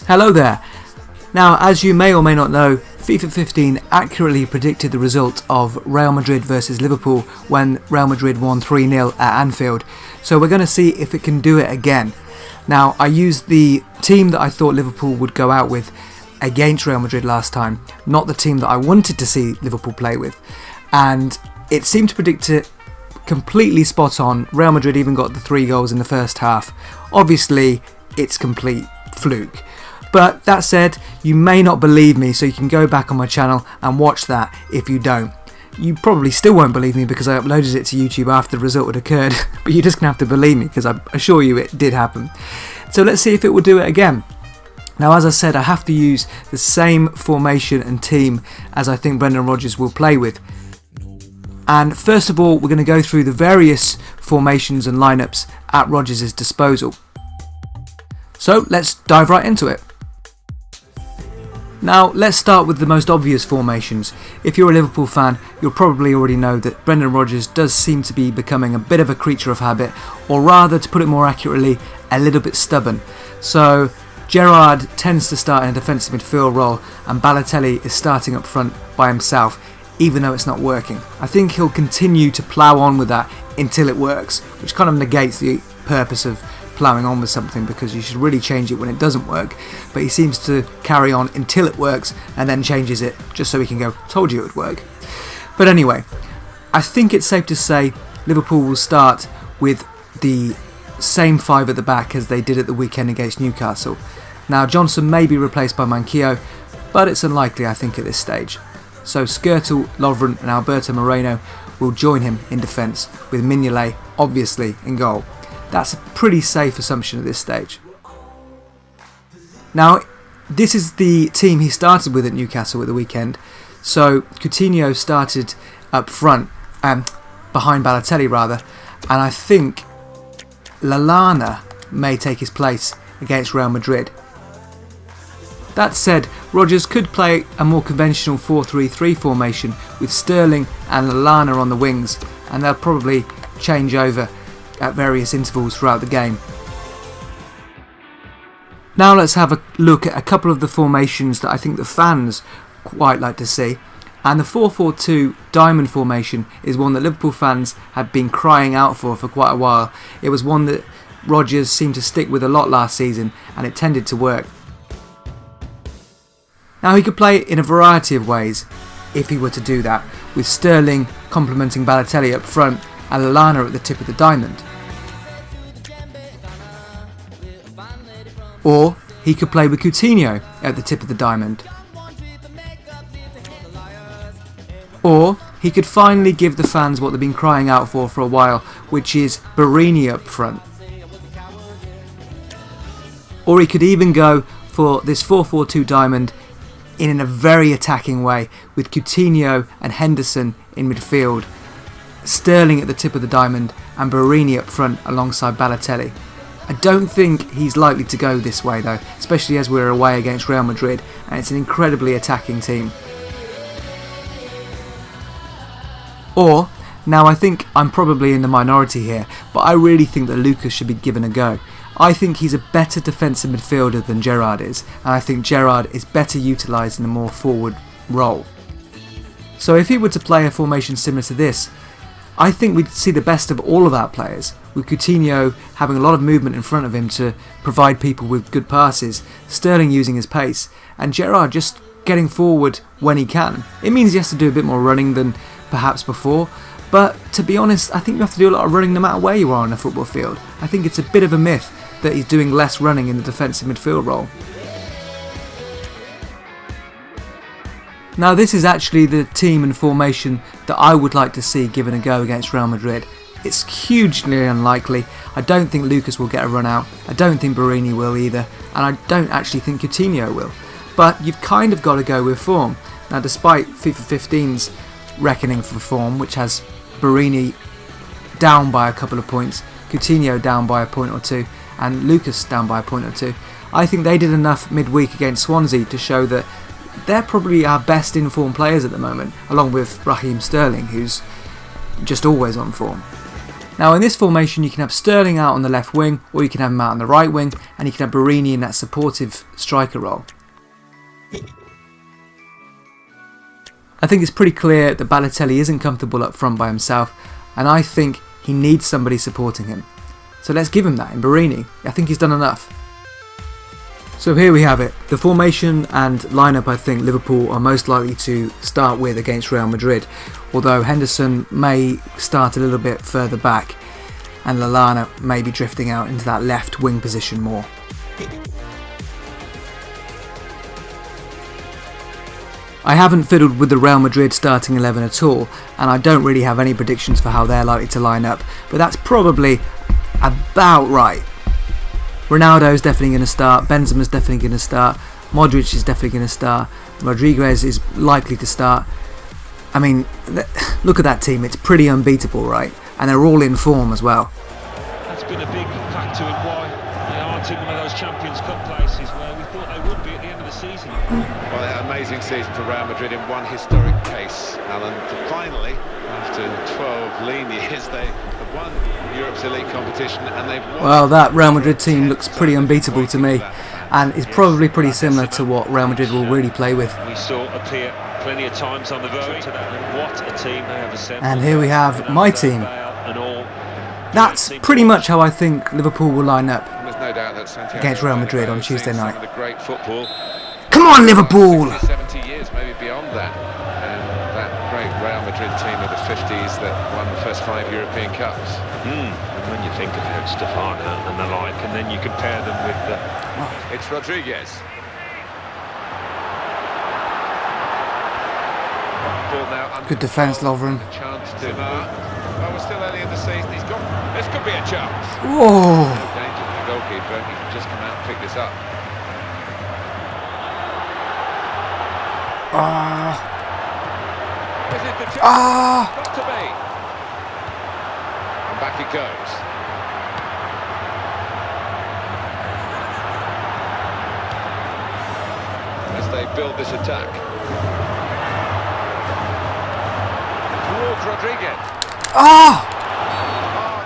Hello there. Now, as you may or may not know, FIFA 15 accurately predicted the result of Real Madrid versus Liverpool when Real Madrid won 3-0 at Anfield. So we're going to see if it can do it again. Now, I used the team that I thought Liverpool would go out with against Real Madrid last time, not the team that I wanted to see Liverpool play with. And it seemed to predict it completely spot on. Real Madrid even got the 3 goals in the first half. Obviously, it's complete fluke. But that said, you may not believe me, so you can go back on my channel and watch that if you don't. You probably still won't believe me because I uploaded it to YouTube after the result had occurred, but you're just going to have to believe me because I assure you it did happen. So let's see if it will do it again. Now, as I said, I have to use the same formation and team as I think Brendan Rodgers will play with. And first of all, we're going to go through the various formations and lineups at Rodgers' disposal. So let's dive right into it. Now, let's start with the most obvious formations. If you're a Liverpool fan, you'll probably already know that Brendan Rodgers does seem to be becoming a bit of a creature of habit, or rather, to put it more accurately, a little bit stubborn. So, Gerrard tends to start in a defensive midfield role, and Balotelli is starting up front by himself, even though it's not working. I think he'll continue to plough on with that until it works, which kind of negates the purpose of ploughing on with something, because you should really change it when it doesn't work, but he seems to carry on until it works and then changes it just so he can go, told you it would work. But anyway, I think it's safe to say Liverpool will start with the same 5 at the back as they did at the weekend against Newcastle. Now, Johnson may be replaced by Manquillo, but it's unlikely, I think, at this stage. So Skrtel, Lovren and Alberto Moreno will join him in defence, with Mignolet obviously in goal. That's a pretty safe assumption at this stage. Now, this is the team he started with at Newcastle at the weekend. So Coutinho started up front, behind Balotelli rather, and I think Lallana may take his place against Real Madrid. That said, Rodgers could play a more conventional 4-3-3 formation with Sterling and Lallana on the wings, and they'll probably change over at various intervals throughout the game. Now let's have a look at a couple of the formations that I think the fans quite like to see. And the 4-4-2 diamond formation is one that Liverpool fans have been crying out for quite a while. It was one that Rodgers seemed to stick with a lot last season, and it tended to work. Now, he could play it in a variety of ways if he were to do that, with Sterling complementing Balotelli up front and Lallana at the tip of the diamond. Or he could play with Coutinho at the tip of the diamond. Or he could finally give the fans what they've been crying out for a while, which is Borini up front. Or he could even go for this 4-4-2 diamond in a very attacking way, with Coutinho and Henderson in midfield, Sterling at the tip of the diamond and Borini up front alongside Balotelli. I don't think he's likely to go this way though, especially as we're away against Real Madrid and it's an incredibly attacking team. Or, now I think I'm probably in the minority here, but I really think that Lucas should be given a go. I think he's a better defensive midfielder than Gerrard is, and I think Gerrard is better utilised in a more forward role. So if he were to play a formation similar to this, I think we'd see the best of all of our players, with Coutinho having a lot of movement in front of him to provide people with good passes, Sterling using his pace, and Gerrard just getting forward when he can. It means he has to do a bit more running than perhaps before, but to be honest, I think you have to do a lot of running no matter where you are on a football field. I think it's a bit of a myth that he's doing less running in the defensive midfield role. Now, this is actually the team and formation that I would like to see given a go against Real Madrid. It's hugely unlikely. I don't think Lucas will get a run out. I don't think Borini will either, and I don't actually think Coutinho will. But you've kind of got to go with form. Now, despite FIFA 15's reckoning for form, which has Borini down by a couple of points, Coutinho down by a point or two, and Lucas down by a point or two, I think they did enough midweek against Swansea to show that they're probably our best informed players at the moment, along with Raheem Sterling, who's just always on form. Now in this formation you can have Sterling out on the left wing, or you can have him out on the right wing, and you can have Borini in that supportive striker role. I think it's pretty clear that Balotelli isn't comfortable up front by himself, and I think he needs somebody supporting him. So let's give him that in Borini. I think he's done enough. So here we have it. The formation and lineup I think Liverpool are most likely to start with against Real Madrid, although Henderson may start a little bit further back and Lallana may be drifting out into that left wing position more. I haven't fiddled with the Real Madrid starting 11 at all, and I don't really have any predictions for how they're likely to line up, but that's probably about right. Ronaldo's definitely going to start, Benzema's definitely going to start, Modric is definitely going to start, Rodriguez is likely to start. I mean, look at that team, it's pretty unbeatable, right? And they're all in form as well. That's been a big factor in why they aren't in one of those Champions Cup places where we thought they would be at the end of the season. Well, an amazing season for Real Madrid in one historic case, Alan. Finally, after 12 lean years, they have won Europe's elite competition, and they've won. Well, that Real Madrid team looks pretty unbeatable to me, and is probably pretty similar to what Real Madrid will really play with. We saw appear plenty of times on the verge to that. What a team they have assembled. And here we have my team. That's pretty much how I think Liverpool will line up against Real Madrid on Tuesday night. Come on, Liverpool! 70 years, maybe beyond that. And that great Real Madrid team of the 50s that won the first 5 European Cups. And when you think about Stefano and the like, and then you compare them with the... It's Rodriguez. Good defence, Lovren. Chance to well, we're still early in the season. He's got. This could be a chance. Whoa! Danger to the goalkeeper. He can just come out and pick this up. This is the chance. Got to be. And back it goes. As they build this attack. Rodriguez.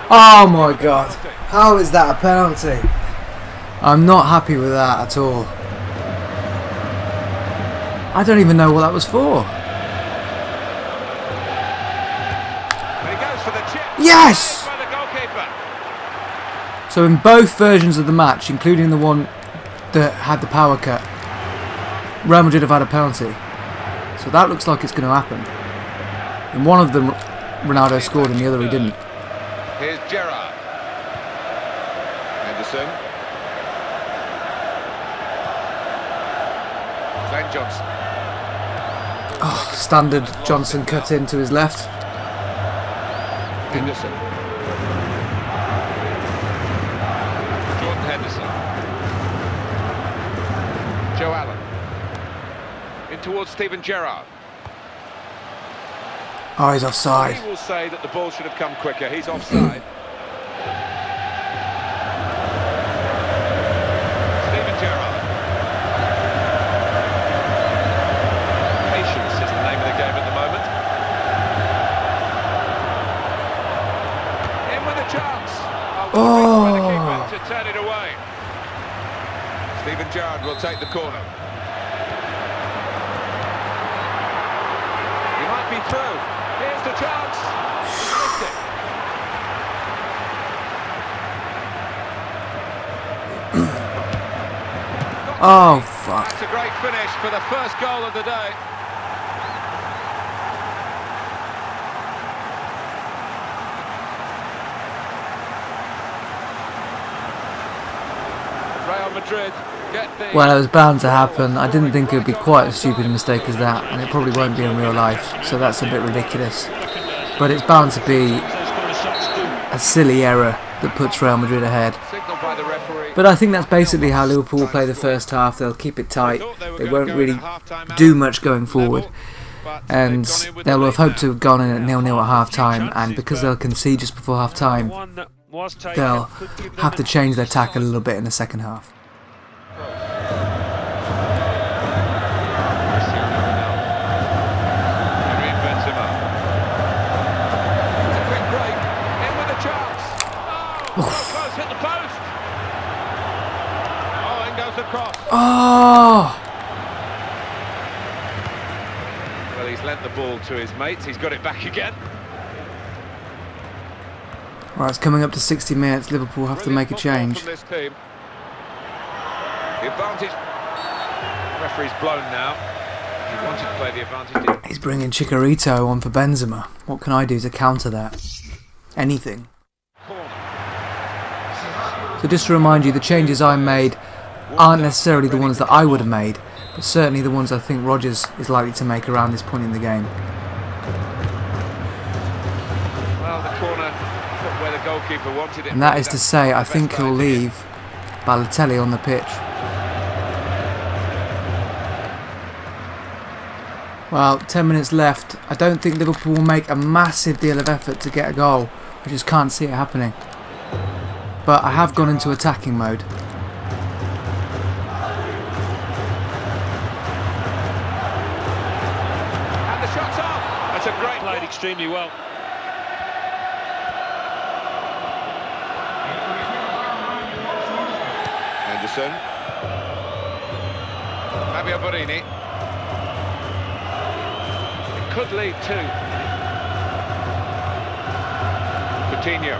Oh my god. How is that a penalty? I'm not happy with that at all. I don't even know what that was for. And he goes for the chip. Yes! By the goalkeeper. So in both versions of the match, including the one that had the power cut, Real Madrid have had a penalty. So that looks like it's going to happen. In one of them, Ronaldo scored, and the other he didn't. Here's Gerrard. Henderson. Glenn Johnson. Oh, standard Johnson cut in to his left. Henderson. Jordan Henderson. Joe Allen. In towards Steven Gerrard. Oh, he's offside. He will say that the ball should have come quicker. He's offside. Steven Gerrard. Patience is the name of the game at the moment. In with a chance. Oh, the keeper to turn it away. Steven Gerrard will take the corner. He might be through. Here's the chance. He's missed it. Oh, fuck. That's a great finish for the first goal of the day. Real Madrid get the... Well, it was bound to happen. I didn't think it would be quite as stupid a mistake as that, and it probably won't be in real life, so that's a bit ridiculous. But it's bound to be a silly error that puts Real Madrid ahead. But I think that's basically how Liverpool will play the first half. They'll keep it tight, they won't really do much going forward, and they'll have hoped to have gone in at 0-0 at half time, and because they'll concede just before half time, they'll have to change their tack a little bit in the second half. It's a quick break, in with a chance. Oh! Well, he's lent the ball to his mates. He's got it back again. Right, it's coming up to 60 minutes. Liverpool have to make a change. The advantage. Referee's blown now. He wanted to play the advantage. He's bringing Chicharito on for Benzema. What can I do to counter that? Anything. So just to remind you, the changes I made aren't necessarily the ones that I would have made, but certainly the ones I think Rodgers is likely to make around this point in the game. Well, the corner where the goalkeeper wanted it. And that is to say, I think he'll leave Balotelli on the pitch. Well, 10 minutes left. I don't think Liverpool will make a massive deal of effort to get a goal. I just can't see it happening. But I have gone into attacking mode. And the shot's on. That's a great Played extremely well. Anderson. Fabio Borini. It could lead to Coutinho.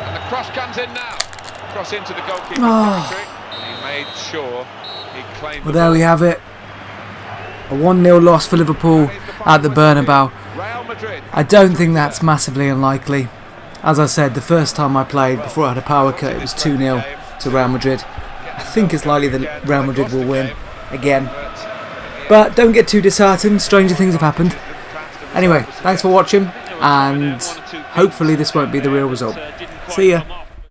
And the cross comes in now. Cross into the goalkeeper's territory. And he made sure he claimed. Well, there we have it. A 1-0 loss for Liverpool at the Bernabeu. I don't think that's massively unlikely. As I said, the first time I played before I had a power cut, it was 2-0 to Real Madrid. I think it's likely that Real Madrid will win again. But don't get too disheartened, stranger things have happened. Anyway, thanks for watching, and hopefully this won't be the real result. See ya.